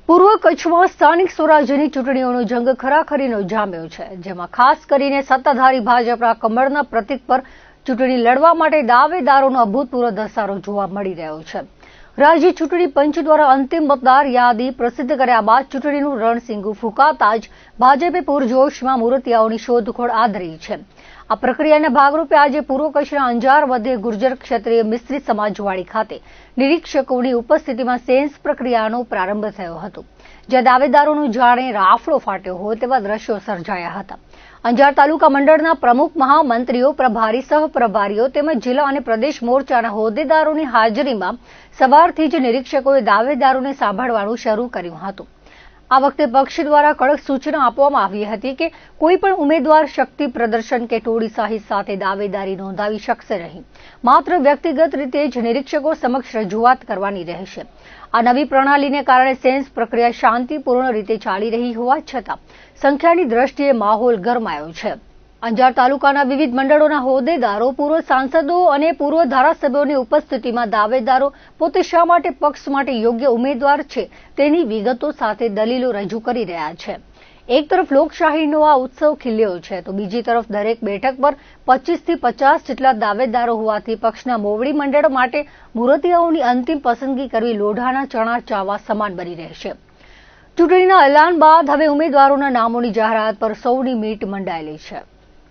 પૂર્વ કચ્છમાં સ્થાનિક સ્વરાજ્યની ચૂંટણીઓનો જંગ ખરાખરીનો જામ્યો છે, જેમાં ખાસ કરીને સત્તાધારી ભાજપના કમળના પ્રતીક પર ચૂંટણી લડવા માટે દાવેદારોનો અભૂતપૂર્વ ધસારો જોવા મળી રહ્યો છે. રાજ્ય ચૂંટણી પંચ દ્વારા અંતિમ મતદાર યાદી પ્રસિદ્ધ કર્યા બાદ ચૂંટણીનું રણસીંગું ફૂંકાતા જ ભાજપે પૂરજોશમાં મૂર્તિયાઓની શોધખોળ આદરી છે. આ પ્રક્રિયાના ભાગરૂપે આજે પૂર્વ કચ્છના અંજાર મધ્યે ગુર્જર ક્ષત્રિય મિસ્ત્રી સમાજવાડી ખાતે નિરીક્ષકોની ઉપસ્થિતિમાં સેન્સ પ્રક્રિયાનો પ્રારંભ થયો હતો, જ્યાં દાવેદારોનો જાણે રાફડો ફાટ્યો હોય તેવા દ્રશ્યો સર્જાયા હતા. અંજાર તાલુકા મંડળના પ્રમુખ, મહામંત્રીઓ, પ્રભારી, સહપ્રભારીઓ તેમજ જિલ્લા અને પ્રદેશ મોરચાના હોદ્દેદારોની હાજરીમાં સવારથી જ નિરીક્ષકોએ દાવેદારોને સાંભળવાનું શરૂ કર્યું હતું. આ વખતે પક્ષ દ્વારા કડક સૂચના આપવામાં આવી હતી કે કોઈ પણ ઉમેદવાર શક્તિ પ્રદર્શન કે ટોળીશાહી સાથે દાવેદારી નોંધાવી શકશે નહીં. માત્ર વ્યક્તિગત રીતે જ નિરીક્ષકો સમક્ષ રજૂઆત કરવાની રહેશે. આ નવી પ્રણાલીને કારણે સેન્સ પ્રક્રિયા શાંતિપૂર્ણ રીતે ચાલી રહી હોવા છતાં સંખ્યાની દ્રષ્ટિએ માહોલ ગરમાયો છે. અંજાર તાલુકાના વિવિધ મંડળોના હોદ્દેદારો, પૂર્વ સાંસદો અને પૂર્વ ધારાસભ્યોની ઉપસ્થિતિમાં દાવેદારો પોતે શા માટે પક્ષ માટે યોગ્ય ઉમેદવાર છે તેની વિગતો સાથે દલીલો રજૂ કરી રહ્યા છે. એક તરફ લોકશાહીનો આ ઉત્સવ ખીલ્યો છે, તો બીજી તરફ દરેક બેઠક પર 25 થી 50 જેટલા દાવેદારો હોવાથી પક્ષના મોવડી મંડળ માટે મૂર્તિયાઓની અંતિમ પસંદગી કરવી લોઢાના ચણા ચાવવા સમાન બની રહેશે. ચૂંટણીના એલાન બાદ હવે ઉમેદવારોના નામોની જાહેરાત પર સૌની મીટ મંડાયેલી છે.